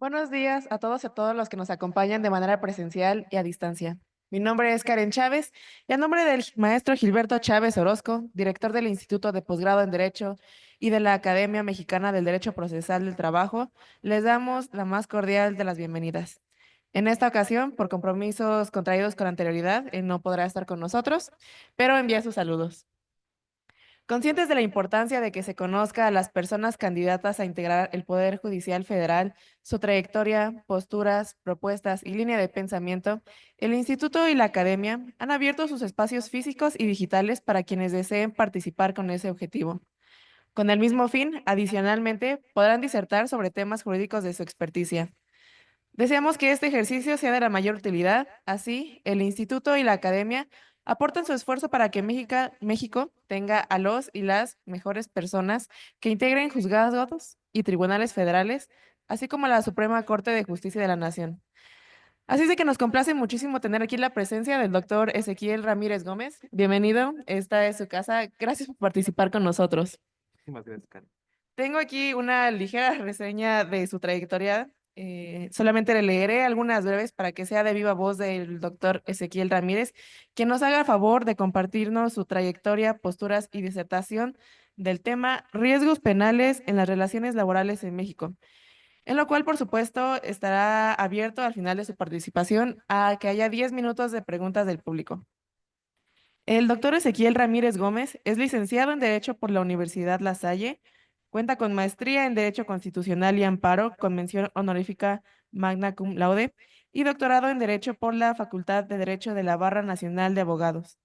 Buenos días a todos y a todos los que nos acompañan de manera presencial y a distancia. Mi nombre es Karen Chávez y a nombre del maestro Gilberto Chávez Orozco, director del Instituto de Posgrado en Derecho y de la Academia Mexicana del Derecho Procesal del Trabajo, les damos la más cordial de las bienvenidas. En esta ocasión, por compromisos contraídos con anterioridad, él no podrá estar con nosotros, pero envía sus saludos. Conscientes de la importancia de que se conozca a las personas candidatas a integrar el Poder Judicial Federal, su trayectoria, posturas, propuestas y línea de pensamiento, el Instituto y la Academia han abierto sus espacios físicos y digitales para quienes deseen participar con ese objetivo. Con el mismo fin, adicionalmente, podrán disertar sobre temas jurídicos de su experticia. Deseamos que este ejercicio sea de la mayor utilidad. Así, el Instituto y la Academia aportan su esfuerzo para que México tenga a los y las mejores personas que integren juzgados y tribunales federales, así como la Suprema Corte de Justicia de la Nación. Así es de que nos complace muchísimo tener aquí la presencia del doctor Ezequiel Ramírez Gómez. Bienvenido, esta es su casa. Gracias por participar con nosotros. Muchísimas gracias, Karen. Tengo aquí una ligera reseña de su trayectoria. Solamente le leeré algunas breves para que sea de viva voz del doctor Ezequiel Ramírez, que nos haga el favor de compartirnos su trayectoria, posturas y disertación del tema riesgos penales en las relaciones laborales en México, en lo cual, por supuesto, estará abierto al final de su participación a que haya 10 minutos de preguntas del público. El doctor Ezequiel Ramírez Gómez es licenciado en Derecho por la Universidad La Salle, cuenta con maestría en Derecho Constitucional y Amparo con mención honorífica magna cum laude y doctorado en Derecho por la Facultad de Derecho de la Barra Nacional de Abogados.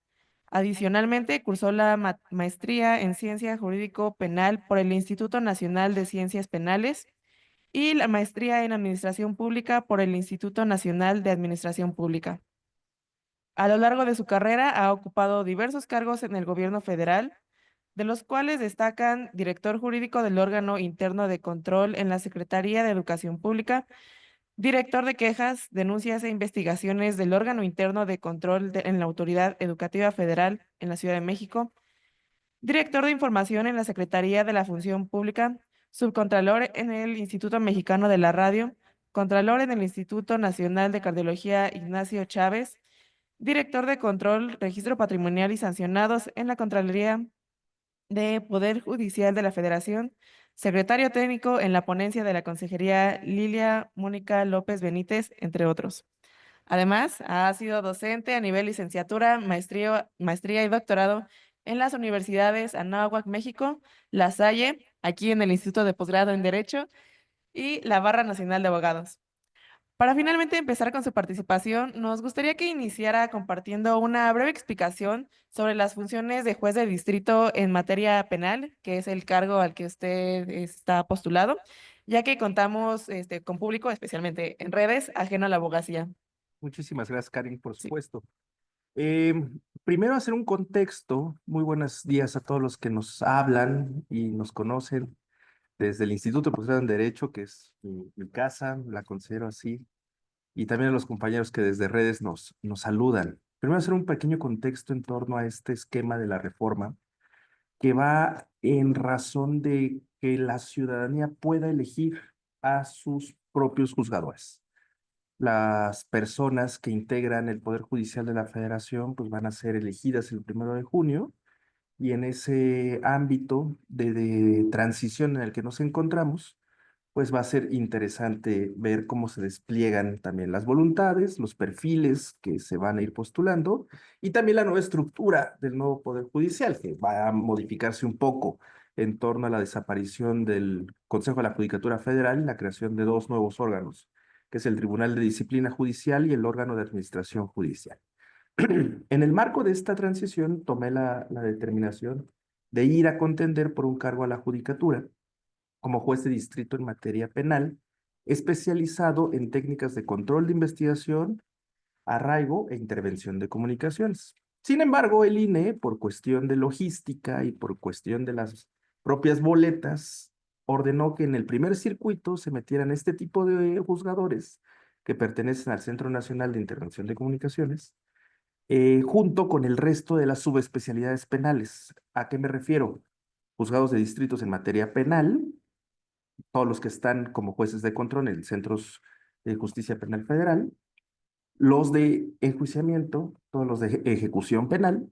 Adicionalmente, cursó la maestría en Ciencia Jurídico Penal por el Instituto Nacional de Ciencias Penales y la maestría en Administración Pública por el Instituto Nacional de Administración Pública. A lo largo de su carrera ha ocupado diversos cargos en el gobierno federal, de los cuales destacan director jurídico del órgano interno de control en la Secretaría de Educación Pública, director de quejas, denuncias e investigaciones del órgano interno de control en la Autoridad Educativa Federal en la Ciudad de México, director de información en la Secretaría de la Función Pública, subcontralor en el Instituto Mexicano de la Radio, contralor en el Instituto Nacional de Cardiología Ignacio Chávez, director de control, registro patrimonial y sancionados en la Contraloría de Poder Judicial de la Federación, secretario técnico en la ponencia de la Consejería Lilia Mónica López Benítez, entre otros. Además, ha sido docente a nivel licenciatura, maestría y doctorado en las universidades Anáhuac, México, La Salle, aquí en el Instituto de Posgrado en Derecho y la Barra Nacional de Abogados. Para finalmente empezar con su participación, nos gustaría que iniciara compartiendo una breve explicación sobre las funciones de juez de distrito en materia penal, que es el cargo al que usted está postulado, ya que contamos con público, especialmente en redes, ajeno a la abogacía. Muchísimas gracias, Karen, por Sí. supuesto. Primero hacer un contexto. Muy buenos días a todos los que nos hablan y nos conocen desde el Instituto de Posgrado en Derecho, que es mi casa, la considero así, y también a los compañeros que desde redes nos saludan. Primero hacer un pequeño contexto en torno a este esquema de la reforma que va en razón de que la ciudadanía pueda elegir a sus propios juzgadores. Las personas que integran el Poder Judicial de la Federación pues van a ser elegidas el 1 de junio, y en ese ámbito de transición en el que nos encontramos, pues va a ser interesante ver cómo se despliegan también las voluntades, los perfiles que se van a ir postulando y también la nueva estructura del nuevo Poder Judicial, que va a modificarse un poco en torno a la desaparición del Consejo de la Judicatura Federal y la creación de dos nuevos órganos, que es el Tribunal de Disciplina Judicial y el órgano de Administración Judicial. En el marco de esta transición, tomé la determinación de ir a contender por un cargo a la judicatura como juez de distrito en materia penal, especializado en técnicas de control de investigación, arraigo e intervención de comunicaciones. Sin embargo, el INE, por cuestión de logística y por cuestión de las propias boletas, ordenó que en el primer circuito se metieran este tipo de juzgadores que pertenecen al Centro Nacional de Intervención de Comunicaciones, junto con el resto de las subespecialidades penales. ¿A qué me refiero? Juzgados de distritos en materia penal, todos los que están como jueces de control en centros de justicia penal federal, los de enjuiciamiento, todos los de ejecución penal,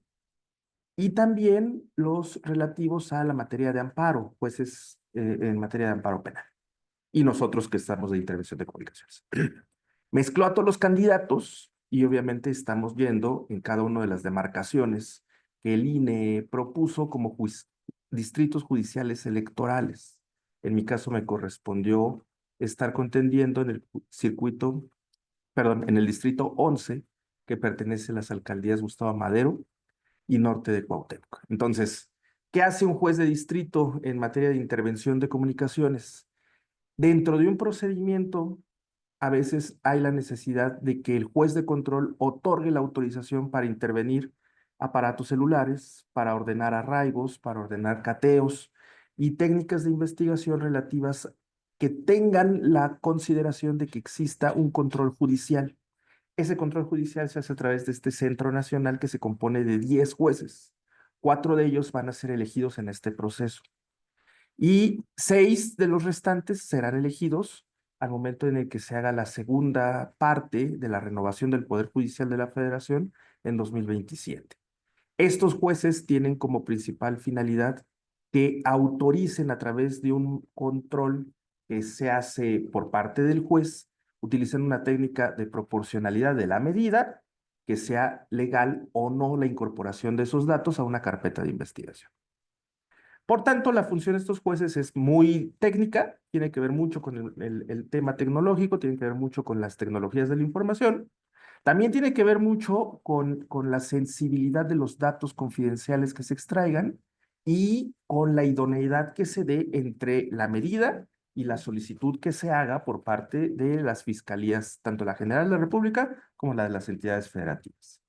y también los relativos a la materia de amparo, jueces en materia de amparo penal, y nosotros que estamos de intervención de comunicaciones. Mezcló a todos los candidatos y obviamente estamos viendo en cada una de las demarcaciones que el INE propuso como distritos judiciales electorales. En mi caso me correspondió estar contendiendo en el circuito, perdón, en el distrito 11, que pertenece a las alcaldías Gustavo Madero y Norte de Cuauhtémoc. Entonces, ¿qué hace un juez de distrito en materia de intervención de comunicaciones? Dentro de un procedimiento, a veces hay la necesidad de que el juez de control otorgue la autorización para intervenir aparatos celulares, para ordenar arraigos, para ordenar cateos y técnicas de investigación relativas que tengan la consideración de que exista un control judicial. Ese control judicial se hace a través de este centro nacional que se compone de 10 jueces. 4 de ellos van a ser elegidos en este proceso y 6 de los restantes serán elegidos al momento en el que se haga la segunda parte de la renovación del Poder Judicial de la Federación en 2027. Estos jueces tienen como principal finalidad que autoricen a través de un control que se hace por parte del juez, utilizando una técnica de proporcionalidad de la medida, que sea legal o no la incorporación de esos datos a una carpeta de investigación. Por tanto, la función de estos jueces es muy técnica, tiene que ver mucho con el tema tecnológico, tiene que ver mucho con las tecnologías de la información, también tiene que ver mucho con la sensibilidad de los datos confidenciales que se extraigan y con la idoneidad que se dé entre la medida y la solicitud que se haga por parte de las fiscalías, tanto la General de la República como la de las entidades federativas.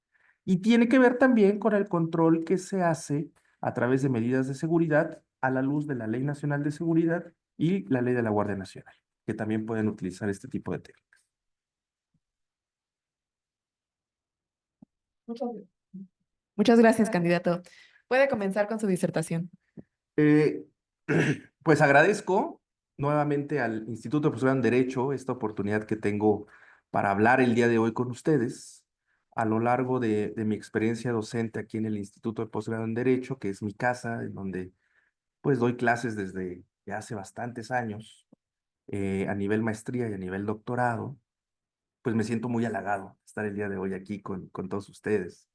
Y tiene que ver también con el control que se hace a través de medidas de seguridad a la luz de la Ley Nacional de Seguridad y la Ley de la Guardia Nacional, que también pueden utilizar este tipo de técnicas. Muchas Muchas gracias, candidato. Puede comenzar con su disertación. Eh, pues agradezco nuevamente al Instituto de Posgrado en Derecho esta oportunidad que tengo para hablar el día de hoy con ustedes. A lo largo de mi experiencia docente aquí en el Instituto de Posgrado en Derecho, que es mi casa, en donde pues doy clases desde ya hace bastantes años, a nivel maestría y a nivel doctorado, pues me siento muy halagado de estar el día de hoy aquí con todos ustedes,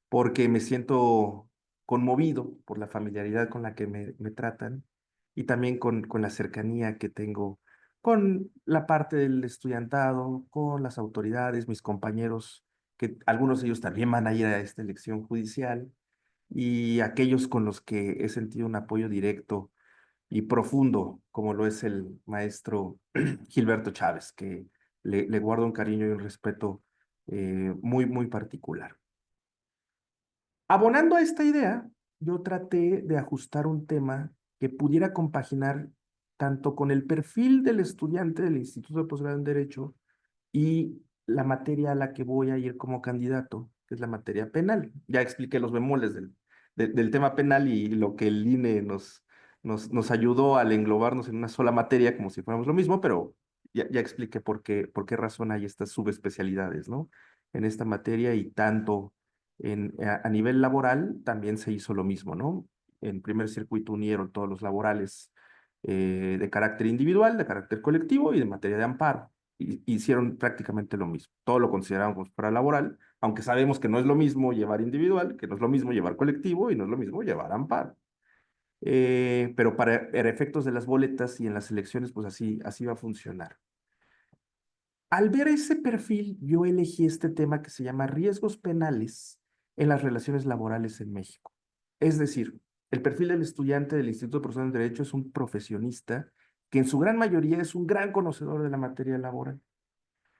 porque me siento conmovido por la familiaridad con la que me tratan y también con la cercanía que tengo con la parte del estudiantado, con las autoridades, mis compañeros, que algunos de ellos también van a ir a esta elección judicial, y aquellos con los que he sentido un apoyo directo y profundo, como lo es el maestro Gilberto Chávez, que le guardo un cariño y un respeto muy, muy particular. Abonando a esta idea, yo traté de ajustar un tema que pudiera compaginar tanto con el perfil del estudiante del Instituto de Posgrado en Derecho y la materia a la que voy a ir como candidato, que es la materia penal. Ya expliqué los bemoles del tema penal y lo que el INE nos ayudó al englobarnos en una sola materia como si fuéramos lo mismo, pero ya expliqué por qué razón hay estas subespecialidades, ¿no? En esta materia y tanto a nivel laboral también se hizo lo mismo, ¿no? En primer circuito unieron todos los laborales de carácter individual, de carácter colectivo y de materia de amparo. Hicieron prácticamente lo mismo. Todo lo consideramos para laboral, aunque sabemos que no es lo mismo llevar individual, que no es lo mismo llevar colectivo y no es lo mismo llevar amparo. Pero para efectos de las boletas y en las elecciones, pues así va a funcionar. Al ver ese perfil, yo elegí este tema que se llama riesgos penales en las relaciones laborales en México. Es decir, el perfil del estudiante del Instituto de Profesores de Derecho es un profesionista que en su gran mayoría es un gran conocedor de la materia laboral,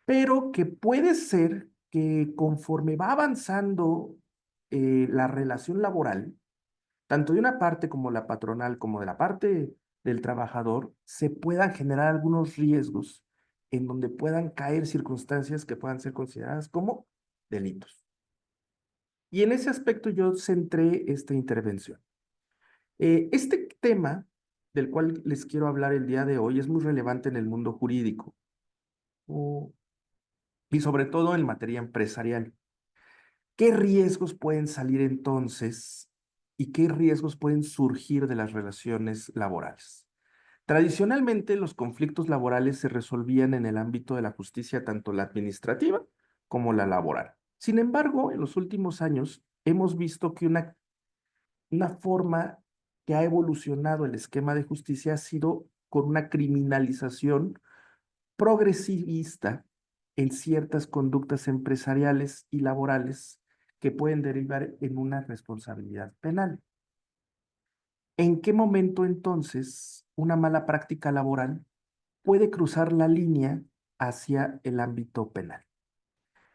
pero que puede ser que conforme va avanzando la relación laboral, tanto de una parte como la patronal, como de la parte del trabajador, se puedan generar algunos riesgos en donde puedan caer circunstancias que puedan ser consideradas como delitos. Y en ese aspecto yo centré esta intervención. Este tema del cual les quiero hablar el día de hoy es muy relevante en el mundo jurídico y sobre todo en materia empresarial. ¿Qué riesgos pueden salir entonces y qué riesgos pueden surgir de las relaciones laborales? Tradicionalmente, los conflictos laborales se resolvían en el ámbito de la justicia, tanto la administrativa como la laboral. Sin embargo, en los últimos años hemos visto que una forma que ha evolucionado el esquema de justicia ha sido con una criminalización progresivista en ciertas conductas empresariales y laborales que pueden derivar en una responsabilidad penal. ¿En qué momento entonces una mala práctica laboral puede cruzar la línea hacia el ámbito penal?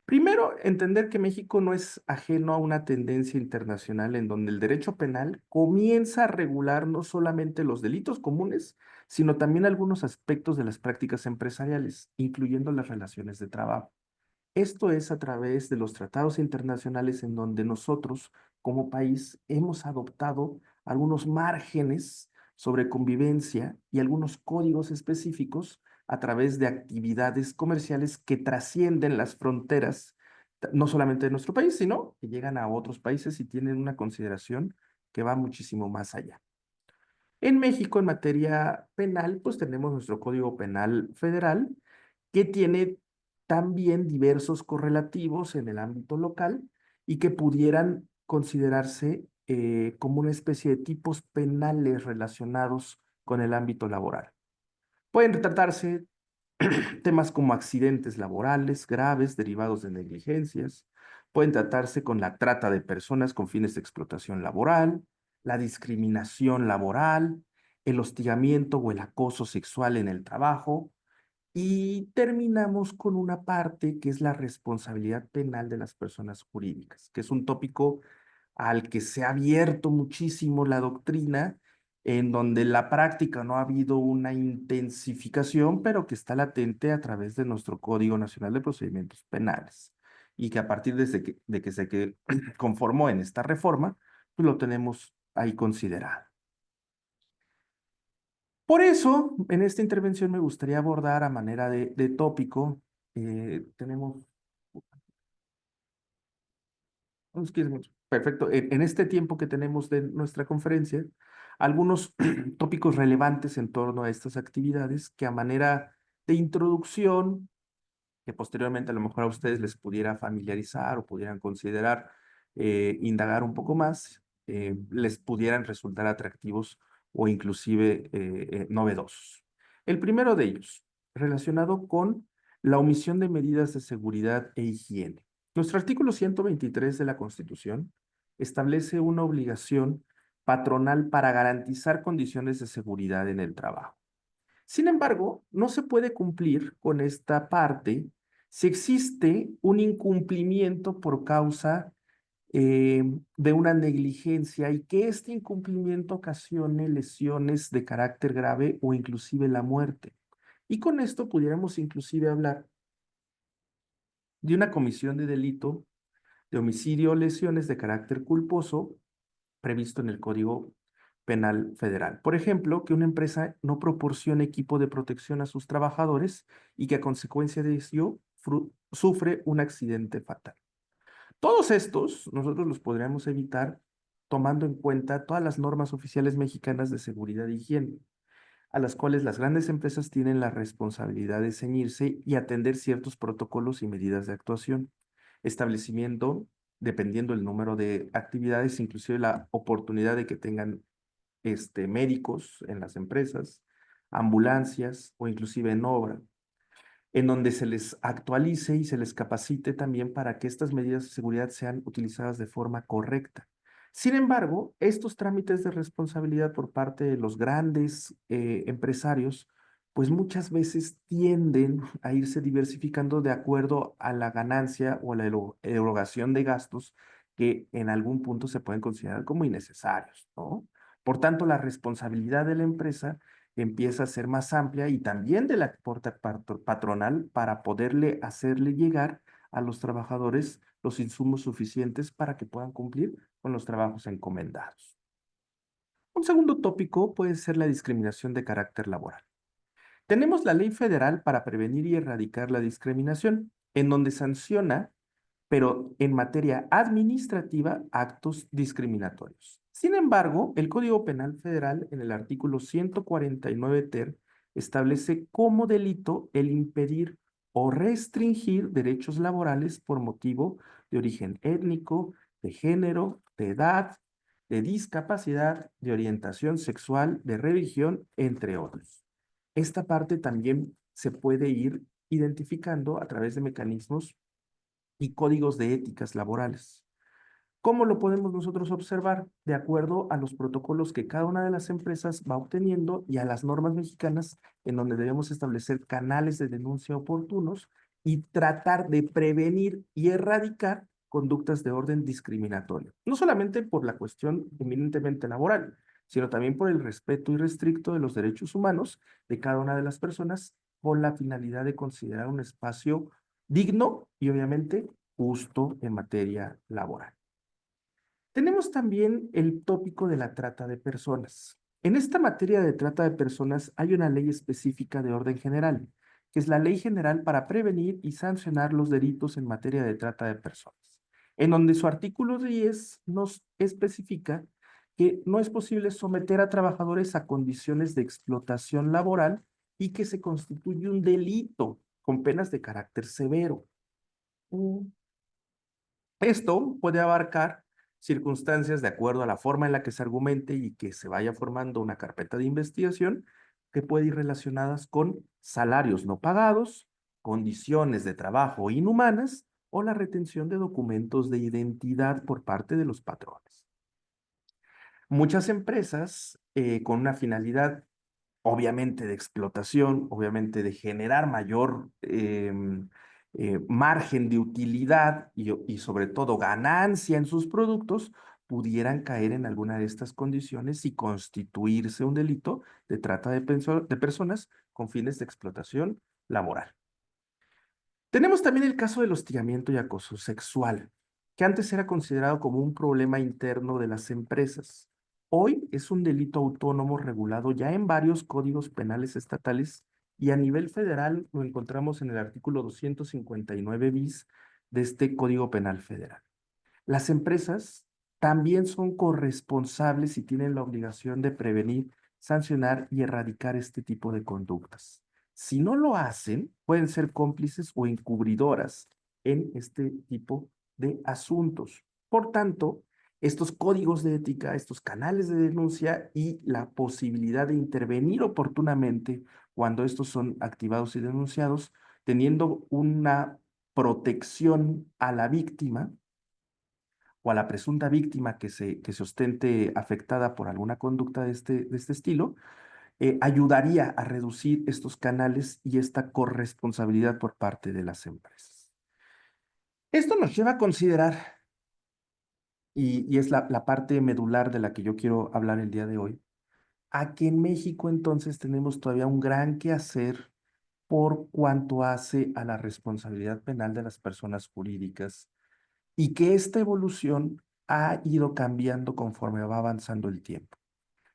Primero, entender que México no es ajeno a una tendencia internacional en donde el derecho penal comienza a regular no solamente los delitos comunes, sino también algunos aspectos de las prácticas empresariales, incluyendo las relaciones de trabajo. Esto es a través de los tratados internacionales en donde nosotros, como país, hemos adoptado algunos márgenes sobre convivencia y algunos códigos específicos a través de actividades comerciales que trascienden las fronteras, no solamente de nuestro país, sino que llegan a otros países y tienen una consideración que va muchísimo más allá. En México, en materia penal, pues tenemos nuestro Código Penal Federal, que tiene también diversos correlativos en el ámbito local y que pudieran considerarse como una especie de tipos penales relacionados con el ámbito laboral. Pueden tratarse temas como accidentes laborales graves derivados de negligencias, pueden tratarse con la trata de personas con fines de explotación laboral, la discriminación laboral, el hostigamiento o el acoso sexual en el trabajo, y terminamos con una parte que es la responsabilidad penal de las personas jurídicas, que es un tópico al que se ha abierto muchísimo la doctrina, en donde en la práctica no ha habido una intensificación, pero que está latente a través de nuestro Código Nacional de Procedimientos Penales, y que a partir de que se conformó en esta reforma, pues lo tenemos ahí considerado. Por eso, en esta intervención me gustaría abordar a manera de tópico, tenemos, no nos quieres mucho. Perfecto, en este tiempo que tenemos de nuestra conferencia, algunos tópicos relevantes en torno a estas actividades que a manera de introducción, que posteriormente a lo mejor a ustedes les pudiera familiarizar o pudieran considerar indagar un poco más, les pudieran resultar atractivos o inclusive novedosos. El primero de ellos, relacionado con la omisión de medidas de seguridad e higiene. Nuestro artículo 123 de la Constitución establece una obligación patronal para garantizar condiciones de seguridad en el trabajo. Sin embargo, no se puede cumplir con esta parte si existe un incumplimiento por causa de una negligencia y que este incumplimiento ocasione lesiones de carácter grave o inclusive la muerte. Y con esto pudiéramos inclusive hablar de una comisión de delito de homicidio o lesiones de carácter culposo previsto en el Código Penal Federal. Por ejemplo, que una empresa no proporcione equipo de protección a sus trabajadores y que a consecuencia de ello sufre un accidente fatal. Todos estos nosotros los podríamos evitar tomando en cuenta todas las normas oficiales mexicanas de seguridad e higiene, a las cuales las grandes empresas tienen la responsabilidad de ceñirse y atender ciertos protocolos y medidas de actuación, establecimiento, dependiendo el número de actividades, inclusive la oportunidad de que tengan médicos en las empresas, ambulancias o inclusive en obra, en donde se les actualice y se les capacite también para que estas medidas de seguridad sean utilizadas de forma correcta. Sin embargo, estos trámites de responsabilidad por parte de los grandes empresarios, pues muchas veces tienden a irse diversificando de acuerdo a la ganancia o a la erogación de gastos que en algún punto se pueden considerar como innecesarios, ¿no? Por tanto, la responsabilidad de la empresa empieza a ser más amplia y también de la patronal para poderle hacerle llegar a los trabajadores los insumos suficientes para que puedan cumplir con los trabajos encomendados. Un segundo tópico puede ser la discriminación de carácter laboral. Tenemos la Ley Federal para prevenir y erradicar la discriminación, en donde sanciona, pero en materia administrativa, actos discriminatorios. Sin embargo, el Código Penal Federal, en el artículo 149 ter, establece como delito el impedir o restringir derechos laborales por motivo de origen étnico, de género, de edad, de discapacidad, de orientación sexual, de religión, entre otros. Esta parte también se puede ir identificando a través de mecanismos y códigos de éticas laborales. ¿Cómo lo podemos nosotros observar? De acuerdo a los protocolos que cada una de las empresas va obteniendo y a las normas mexicanas en donde debemos establecer canales de denuncia oportunos y tratar de prevenir y erradicar conductas de orden discriminatorio. No solamente por la cuestión eminentemente laboral, sino también por el respeto irrestricto de los derechos humanos de cada una de las personas con la finalidad de considerar un espacio digno y obviamente justo en materia laboral. Tenemos también el tópico de la trata de personas. En esta materia de trata de personas hay una ley específica de orden general, que es la Ley General para prevenir y sancionar los delitos en materia de trata de personas, en donde su artículo 10 nos especifica que no es posible someter a trabajadores a condiciones de explotación laboral y que se constituye un delito con penas de carácter severo. Esto puede abarcar circunstancias de acuerdo a la forma en la que se argumente y que se vaya formando una carpeta de investigación que puede ir relacionadas con salarios no pagados, condiciones de trabajo inhumanas o la retención de documentos de identidad por parte de los patrones. Muchas empresas con una finalidad obviamente de explotación, obviamente de generar mayor margen de utilidad y sobre todo ganancia en sus productos, pudieran caer en alguna de estas condiciones y constituirse un delito de trata de personas con fines de explotación laboral. Tenemos también el caso del hostigamiento y acoso sexual, que antes era considerado como un problema interno de las empresas. Hoy es un delito autónomo regulado ya en varios códigos penales estatales y a nivel federal lo encontramos en el artículo 259 bis de este Código Penal Federal. Las empresas también son corresponsables y tienen la obligación de prevenir, sancionar y erradicar este tipo de conductas. Si no lo hacen, pueden ser cómplices o encubridoras en este tipo de asuntos. Por tanto, estos códigos de ética, estos canales de denuncia y la posibilidad de intervenir oportunamente cuando estos son activados y denunciados, teniendo una protección a la víctima o a la presunta víctima que se ostente afectada por alguna conducta de este estilo, ayudaría a reducir estos canales y esta corresponsabilidad por parte de las empresas. Esto nos lleva a considerar, y es la parte medular de la que yo quiero hablar el día de hoy, a que en México entonces tenemos todavía un gran que hacer por cuanto hace a la responsabilidad penal de las personas jurídicas y que esta evolución ha ido cambiando conforme va avanzando el tiempo.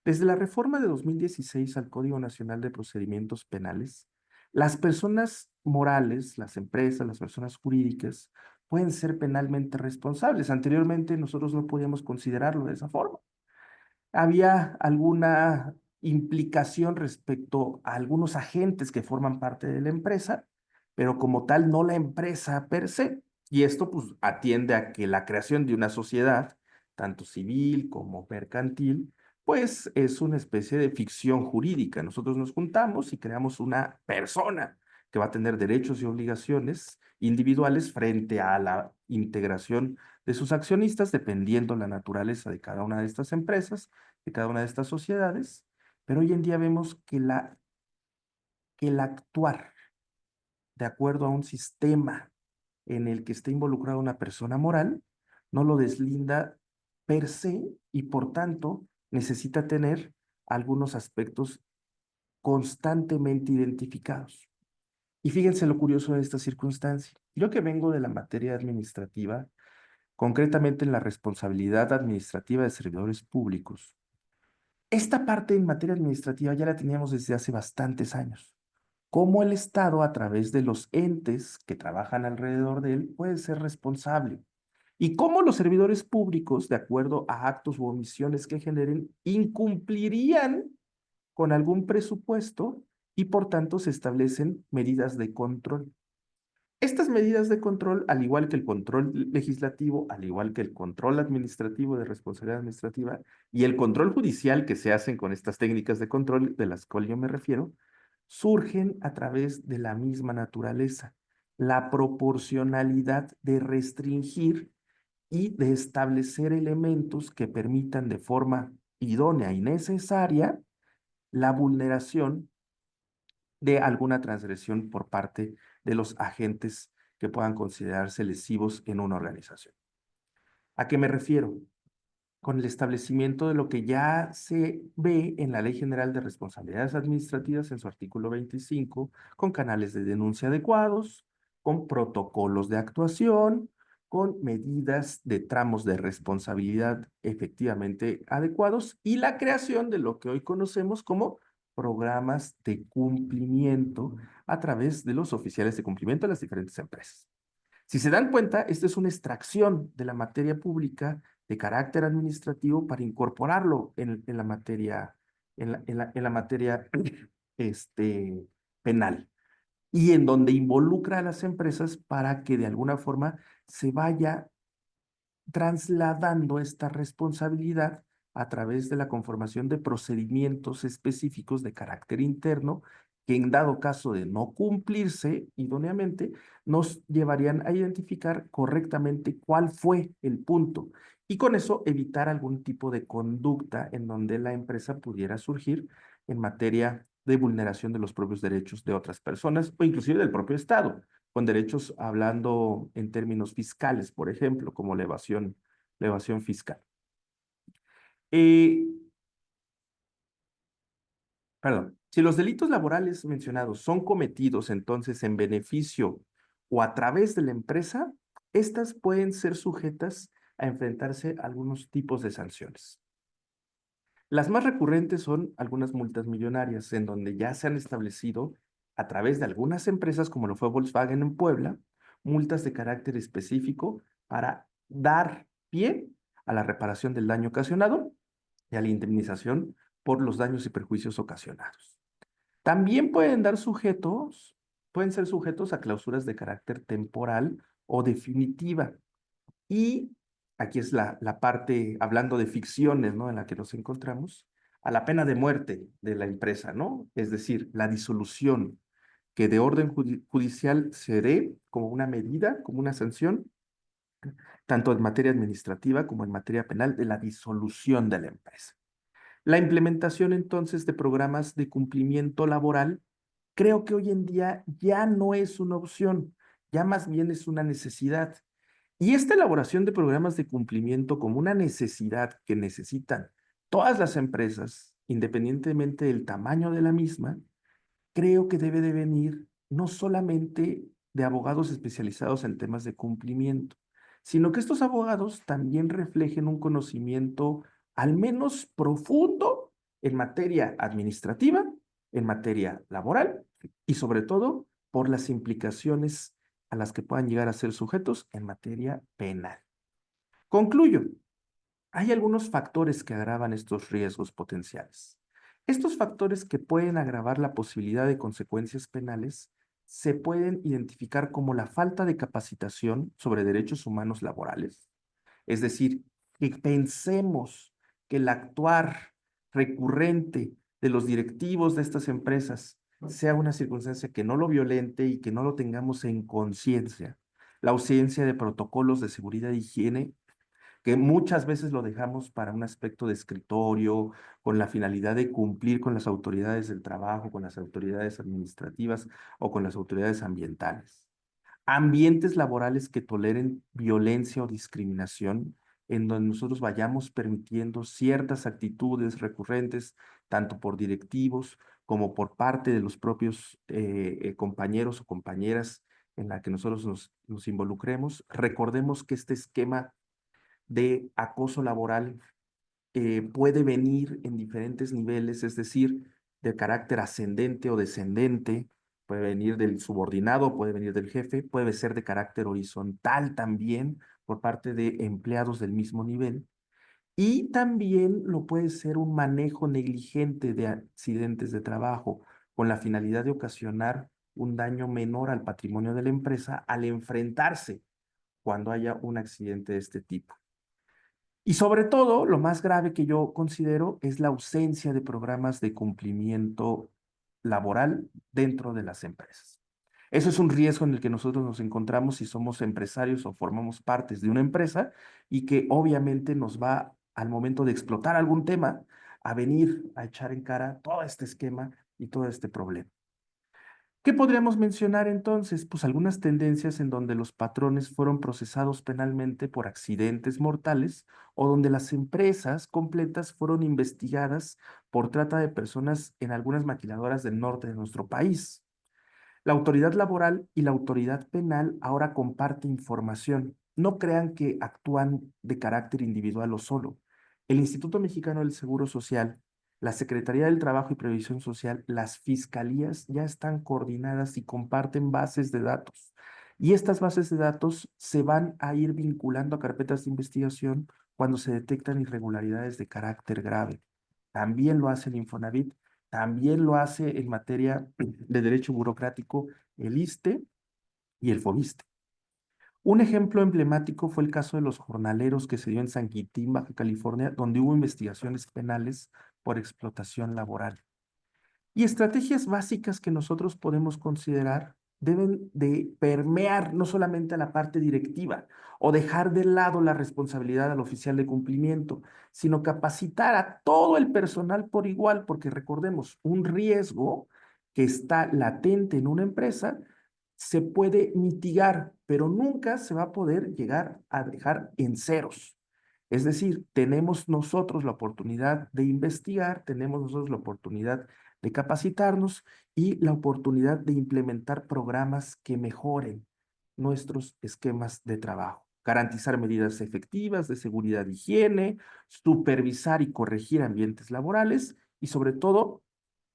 Desde la reforma de 2016 al Código Nacional de Procedimientos Penales, las personas morales, las empresas, las personas jurídicas, pueden ser penalmente responsables. Anteriormente nosotros no podíamos considerarlo de esa forma. Había alguna implicación respecto a algunos agentes que forman parte de la empresa, pero como tal no la empresa per se. Y esto pues atiende a que la creación de una sociedad, tanto civil como mercantil, pues es una especie de ficción jurídica. Nosotros nos juntamos y creamos una persona que va a tener derechos y obligaciones individuales frente a la integración de sus accionistas, dependiendo la naturaleza de cada una de estas empresas, de cada una de estas sociedades, pero hoy en día vemos que el actuar de acuerdo a un sistema en el que esté involucrada una persona moral no lo deslinda per se y por tanto necesita tener algunos aspectos constantemente identificados. Y fíjense lo curioso de esta circunstancia. Yo que vengo de la materia administrativa, concretamente en la responsabilidad administrativa de servidores públicos, Esta parte en materia administrativa ya la teníamos desde hace bastantes años. Cómo el Estado, a través de los entes que trabajan alrededor de él, puede ser responsable. Y cómo los servidores públicos, de acuerdo a actos u omisiones que generen, incumplirían con algún presupuesto y por tanto se establecen medidas de control. Estas medidas de control, al igual que el control legislativo, al igual que el control administrativo de responsabilidad administrativa y el control judicial que se hacen con estas técnicas de control de las cuales yo me refiero, surgen a través de la misma naturaleza, la proporcionalidad de restringir y de establecer elementos que permitan de forma idónea y necesaria la vulneración de alguna transgresión por parte de los agentes que puedan considerarse lesivos en una organización. ¿A qué me refiero? Con el establecimiento de lo que ya se ve en la Ley General de Responsabilidades Administrativas en su artículo 25, con canales de denuncia adecuados, con protocolos de actuación, con medidas de tramos de responsabilidad efectivamente adecuados y la creación de lo que hoy conocemos como programas de cumplimiento a través de los oficiales de cumplimiento de las diferentes empresas. Si se dan cuenta, esta es una extracción de la materia pública de carácter administrativo para incorporarlo en la materia, en la materia este, penal y en donde involucra a las empresas para que de alguna forma se vaya trasladando esta responsabilidad a través de la conformación de procedimientos específicos de carácter interno que en dado caso de no cumplirse idóneamente, nos llevarían a identificar correctamente cuál fue el punto y con eso evitar algún tipo de conducta en donde la empresa pudiera surgir en materia de vulneración de los propios derechos de otras personas o inclusive del propio Estado con derechos hablando en términos fiscales, por ejemplo, como la evasión fiscal. Eh, Perdón, si los delitos laborales mencionados son cometidos entonces en beneficio o a través de la empresa, estas pueden ser sujetas a enfrentarse a algunos tipos de sanciones. Las más recurrentes son algunas multas millonarias, en donde ya se han establecido a través de algunas empresas, como lo fue Volkswagen en Puebla, multas de carácter específico para dar pie a la reparación del daño ocasionado y a la indemnización por los daños y perjuicios ocasionados. También pueden ser sujetos a clausuras de carácter temporal o definitiva, y aquí es la parte, hablando de ficciones, ¿no? En la que nos encontramos, a la pena de muerte de la empresa, ¿no? Es decir, la disolución que de orden judicial se dé como una medida, como una sanción, tanto en materia administrativa como en materia penal, de la disolución de la empresa. La implementación entonces de programas de cumplimiento laboral, creo que hoy en día ya no es una opción, ya más bien es una necesidad. Y esta elaboración de programas de cumplimiento como una necesidad que necesitan todas las empresas, independientemente del tamaño de la misma, creo que debe de venir no solamente de abogados especializados en temas de cumplimiento, sino que estos abogados también reflejen un conocimiento al menos profundo en materia administrativa, en materia laboral y sobre todo por las implicaciones a las que puedan llegar a ser sujetos en materia penal. Concluyo, hay algunos factores que agravan estos riesgos potenciales. Estos factores que pueden agravar la posibilidad de consecuencias penales se pueden identificar como la falta de capacitación sobre derechos humanos laborales, es decir, que pensemos que el actuar recurrente de los directivos de estas empresas sea una circunstancia que no lo violente y que no lo tengamos en conciencia. La ausencia de protocolos de seguridad e higiene que muchas veces lo dejamos para un aspecto de escritorio, con la finalidad de cumplir con las autoridades del trabajo, con las autoridades administrativas o con las autoridades ambientales. Ambientes laborales que toleren violencia o discriminación, en donde nosotros vayamos permitiendo ciertas actitudes recurrentes, tanto por directivos como por parte de los propios compañeros o compañeras en la que nosotros nos involucremos. Recordemos que este esquema de acoso laboral puede venir en diferentes niveles, es decir, de carácter ascendente o descendente, puede venir del subordinado, puede venir del jefe, puede ser de carácter horizontal también por parte de empleados del mismo nivel. Y también lo puede ser un manejo negligente de accidentes de trabajo con la finalidad de ocasionar un daño menor al patrimonio de la empresa al enfrentarse cuando haya un accidente de este tipo. Y sobre todo, lo más grave que yo considero es la ausencia de programas de cumplimiento laboral dentro de las empresas. Eso es un riesgo en el que nosotros nos encontramos si somos empresarios o formamos partes de una empresa y que obviamente nos va al momento de explotar algún tema a venir a echar en cara todo este esquema y todo este problema. ¿Qué podríamos mencionar entonces? Pues algunas tendencias en donde los patrones fueron procesados penalmente por accidentes mortales o donde las empresas completas fueron investigadas por trata de personas en algunas maquiladoras del norte de nuestro país. La autoridad laboral y la autoridad penal ahora comparten información. No crean que actúan de carácter individual o solo. El Instituto Mexicano del Seguro Social, la Secretaría del Trabajo y Previsión Social, las fiscalías ya están coordinadas y comparten bases de datos. Y estas bases de datos se van a ir vinculando a carpetas de investigación cuando se detectan irregularidades de carácter grave. También lo hace el Infonavit, también lo hace en materia de derecho burocrático el ISSSTE y el FOBISSSTE. Un ejemplo emblemático fue el caso de los jornaleros que se dio en San Quintín, Baja California, donde hubo investigaciones penales por explotación laboral. Y estrategias básicas que nosotros podemos considerar deben de permear no solamente a la parte directiva o dejar de lado la responsabilidad al oficial de cumplimiento, sino capacitar a todo el personal por igual, porque recordemos, un riesgo que está latente en una empresa se puede mitigar, pero nunca se va a poder llegar a dejar en ceros. Es decir, tenemos nosotros la oportunidad de investigar, tenemos nosotros la oportunidad de capacitarnos y la oportunidad de implementar programas que mejoren nuestros esquemas de trabajo, garantizar medidas efectivas de seguridad e higiene, supervisar y corregir ambientes laborales y sobre todo,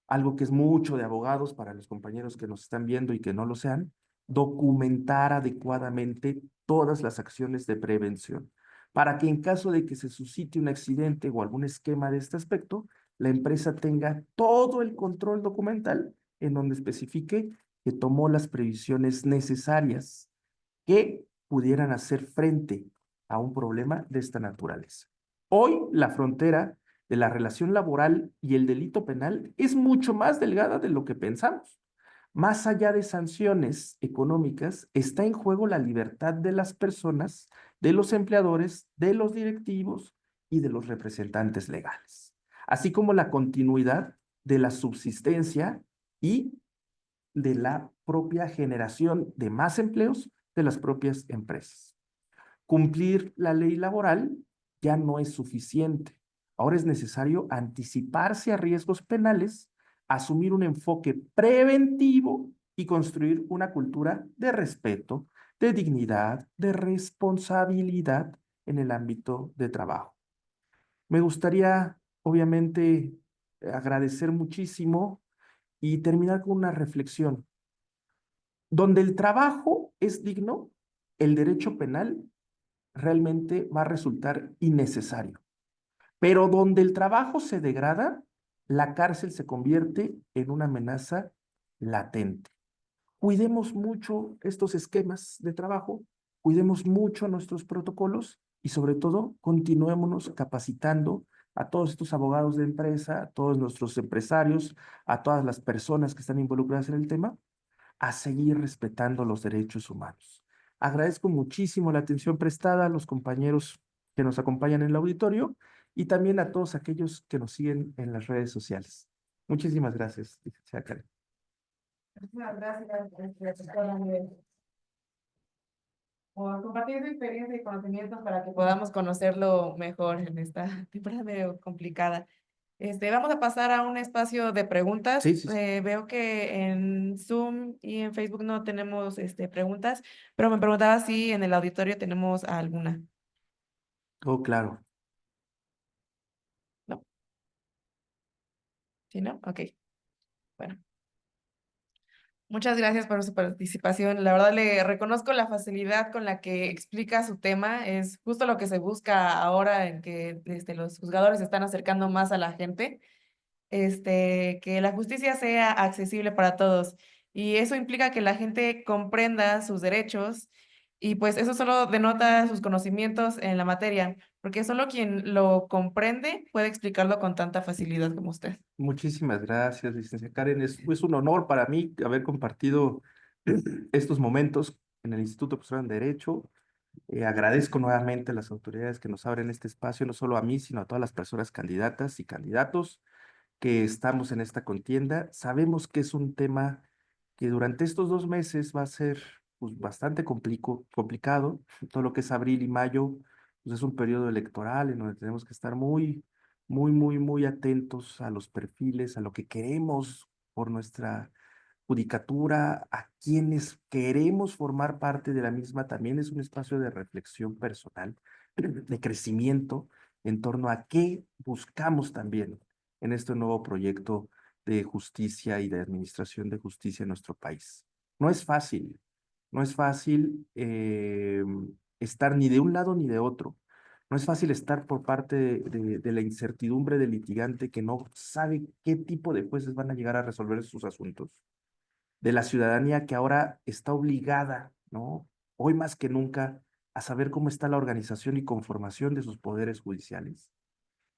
algo que es mucho de abogados para los compañeros que nos están viendo y que no lo sean, documentar adecuadamente todas las acciones de prevención para que en caso de que se suscite un accidente o algún esquema de este aspecto, la empresa tenga todo el control documental en donde especifique que tomó las previsiones necesarias que pudieran hacer frente a un problema de esta naturaleza. Hoy la frontera de la relación laboral y el delito penal es mucho más delgada de lo que pensamos. Más allá de sanciones económicas, está en juego la libertad de las personas, de los empleadores, de los directivos y de los representantes legales, así como la continuidad de la subsistencia y de la propia generación de más empleos de las propias empresas. Cumplir la ley laboral ya no es suficiente. Ahora es necesario anticiparse a riesgos penales, asumir un enfoque preventivo y construir una cultura de respeto, de dignidad, de responsabilidad en el ámbito de trabajo. Me gustaría, obviamente, agradecer muchísimo y terminar con una reflexión. Donde el trabajo es digno, el derecho penal realmente va a resultar innecesario. Pero donde el trabajo se degrada, la cárcel se convierte en una amenaza latente. Cuidemos mucho estos esquemas de trabajo, cuidemos mucho nuestros protocolos y sobre todo continuémonos capacitando a todos estos abogados de empresa, a todos nuestros empresarios, a todas las personas que están involucradas en el tema a seguir respetando los derechos humanos. Agradezco muchísimo la atención prestada a los compañeros que nos acompañan en el auditorio y también a todos aquellos que nos siguen en las redes sociales. Muchísimas gracias, licenciada Karen. Muchísimas gracias, doctora Nieves, por compartir su experiencia y conocimientos para que podamos conocerlo mejor en esta temporada medio complicada. Vamos a pasar a un espacio de preguntas. Sí, sí, sí. Veo que en Zoom y en Facebook no tenemos preguntas, pero me preguntaba si en el auditorio tenemos alguna. Oh, claro. ¿Sí, no? Ok, bueno. Muchas gracias por su participación. La verdad le reconozco la facilidad con la que explica su tema. Es justo lo que se busca ahora en que los juzgadores se están acercando más a la gente, que la justicia sea accesible para todos. Y eso implica que la gente comprenda sus derechos y pues eso solo denota sus conocimientos en la materia, porque solo quien lo comprende puede explicarlo con tanta facilidad como usted. Muchísimas gracias, licenciada Karen. Es un honor para mí haber compartido estos momentos en el Instituto Posgrado en Derecho. Agradezco nuevamente a las autoridades que nos abren este espacio, no solo a mí, sino a todas las personas candidatas y candidatos que estamos en esta contienda. Sabemos que es un tema que durante estos 2 meses va a ser pues, bastante complicado. Todo lo que es abril y mayo, pues, es un periodo electoral en donde tenemos que estar muy atentos a los perfiles, a lo que queremos por nuestra judicatura, a quienes queremos formar parte de la misma. También es un espacio de reflexión personal, de crecimiento en torno a qué buscamos también en este nuevo proyecto de justicia y de administración de justicia en nuestro país. No es fácil, no es fácil estar ni de un lado ni de otro. No es fácil estar por parte de la incertidumbre del litigante que no sabe qué tipo de jueces van a llegar a resolver sus asuntos, de la ciudadanía que ahora está obligada, ¿no? Hoy más que nunca, a saber cómo está la organización y conformación de sus poderes judiciales.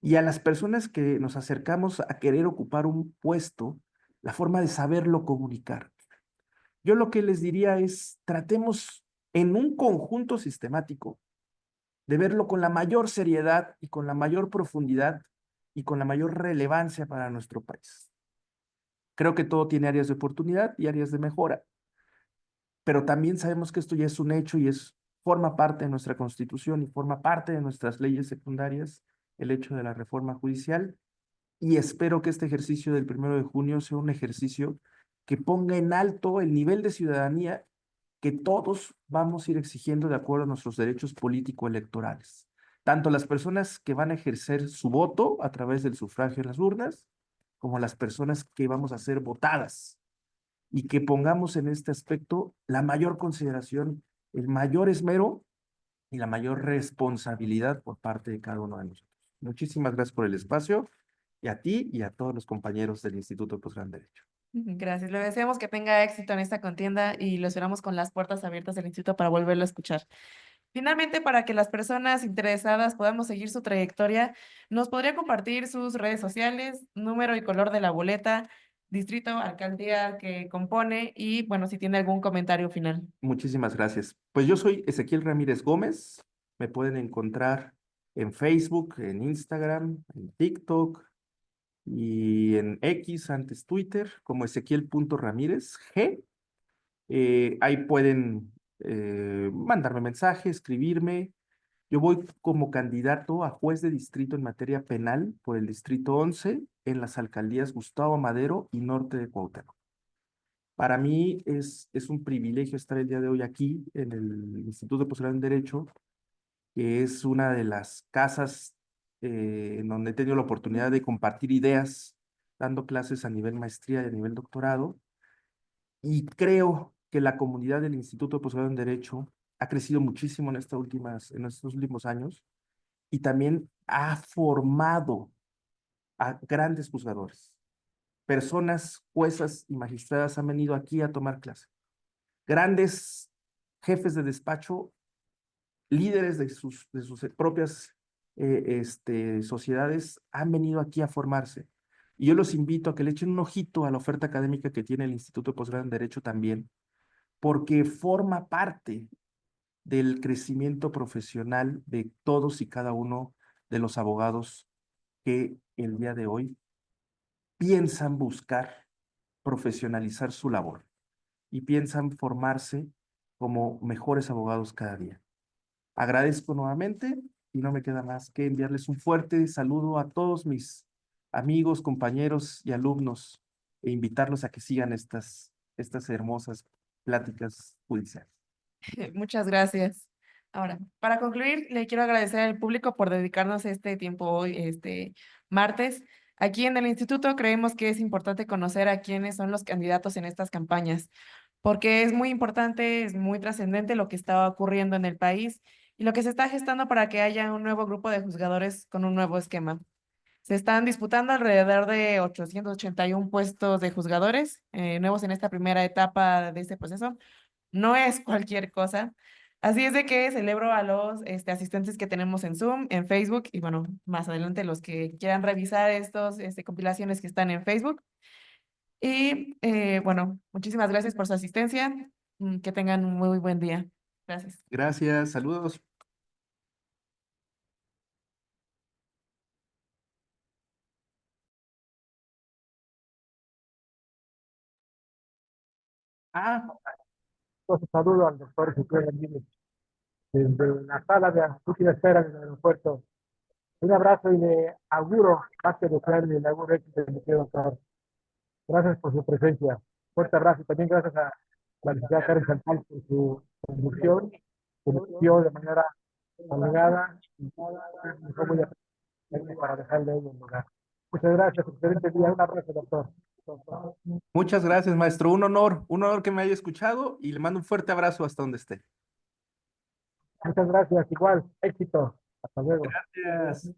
Y a las personas que nos acercamos a querer ocupar un puesto, la forma de saberlo comunicar. Yo lo que les diría es, tratemos en un conjunto sistemático de verlo con la mayor seriedad y con la mayor profundidad y con la mayor relevancia para nuestro país. Creo que todo tiene áreas de oportunidad y áreas de mejora, pero también sabemos que esto ya es un hecho y forma parte de nuestra Constitución y forma parte de nuestras leyes secundarias, el hecho de la reforma judicial, y espero que este ejercicio del 1 de junio sea un ejercicio que ponga en alto el nivel de ciudadanía que todos vamos a ir exigiendo de acuerdo a nuestros derechos político-electorales. Tanto las personas que van a ejercer su voto a través del sufragio en las urnas, como las personas que vamos a ser votadas, y que pongamos en este aspecto la mayor consideración, el mayor esmero y la mayor responsabilidad por parte de cada uno de nosotros. Muchísimas gracias por el espacio y a ti y a todos los compañeros del Instituto de Posgrado en Derecho. Gracias. Le deseamos que tenga éxito en esta contienda y lo esperamos con las puertas abiertas del instituto para volverlo a escuchar. Finalmente, para que las personas interesadas podamos seguir su trayectoria, ¿nos podría compartir sus redes sociales, número y color de la boleta, distrito, alcaldía que compone y, bueno, si tiene algún comentario final? Muchísimas gracias. Pues yo soy Ezequiel Ramírez Gómez. Me pueden encontrar en Facebook, en Instagram, en TikTok y en X, antes Twitter, como Ezequiel.Ramírez G. Ahí pueden mandarme mensaje, escribirme. Yo voy como candidato a juez de distrito en materia penal por el distrito 11 en las alcaldías Gustavo Madero y Norte de Cuauhtémoc. Para mí es un privilegio estar el día de hoy aquí en el Instituto de Posgrado en Derecho, que es una de las casas en donde he tenido la oportunidad de compartir ideas, dando clases a nivel maestría y a nivel doctorado. Y creo que la comunidad del Instituto de Posgrado en Derecho ha crecido muchísimo en estos últimos años y también ha formado a grandes juzgadores. Personas, juezas y magistradas han venido aquí a tomar clase. Grandes jefes de despacho, líderes de sus propias sociedades han venido aquí a formarse. Y yo los invito a que le echen un ojito a la oferta académica que tiene el Instituto de Posgrado en Derecho también, porque forma parte del crecimiento profesional de todos y cada uno de los abogados que el día de hoy piensan buscar profesionalizar su labor y piensan formarse como mejores abogados cada día. Agradezco nuevamente y no me queda más que enviarles un fuerte saludo a todos mis amigos, compañeros y alumnos e invitarlos a que sigan estas hermosas pláticas judiciales. Muchas gracias. Ahora, para concluir, le quiero agradecer al público por dedicarnos este tiempo hoy, martes. Aquí en el instituto creemos que es importante conocer a quiénes son los candidatos en estas campañas, porque es muy importante, es muy trascendente lo que está ocurriendo en el país y lo que se está gestando para que haya un nuevo grupo de juzgadores con un nuevo esquema. Se están disputando alrededor de 881 puestos de juzgadores nuevos en esta primera etapa de este proceso. No es cualquier cosa. Así es de que celebro a los asistentes que tenemos en Zoom, en Facebook y bueno, más adelante los que quieran revisar estos compilaciones que están en Facebook. Y bueno, muchísimas gracias por su asistencia. Que tengan un muy buen día. Gracias. Gracias, saludos. Ah, Entonces, saludo al doctor Ezequiel Ramírez desde la sala de última espera del aeropuerto. Un abrazo y le auguro, más que desearle, le auguro éxito, mi querido doctor. Gracias por su presencia. Fuerte abrazo y también gracias a la licenciada Karen Santal por su conducción, que nos dio de manera obligada y fue muy atento para dejarle ahí en lugar. Muchas gracias, excelente día. Un abrazo, doctor. muchas gracias, maestro. Un honor que me haya escuchado y le mando un fuerte abrazo hasta donde esté. Muchas gracias, igual, éxito. Hasta luego. Gracias.